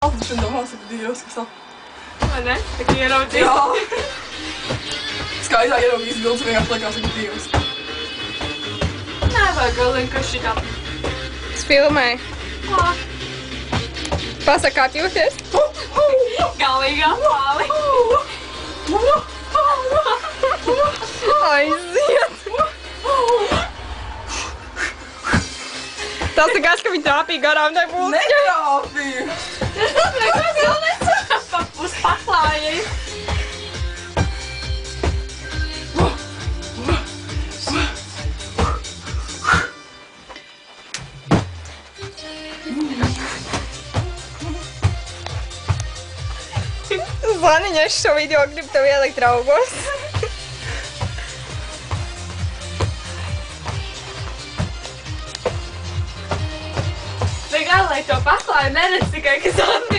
Atlišana domās, ka Dievs, kas tā. Vai ne? Tā kā ieraudzīt. Jā. Skaitā ieraudzīs bildes vienkārši likās, ka Dievs. Nevajag galīgi, ka šitā. Es filmēju. Pasaka, kā jūties? Galīgi apāli. Aiziet! Tas nekas, ka viņi trāpīja garām tai būtu. Netrāpīja! Tas jau nesaka uz paklājai. Zaniņa, es šo video gribu tev ielikt draugos. Vai gan, lai to paklāju neredz tikai, ka Zana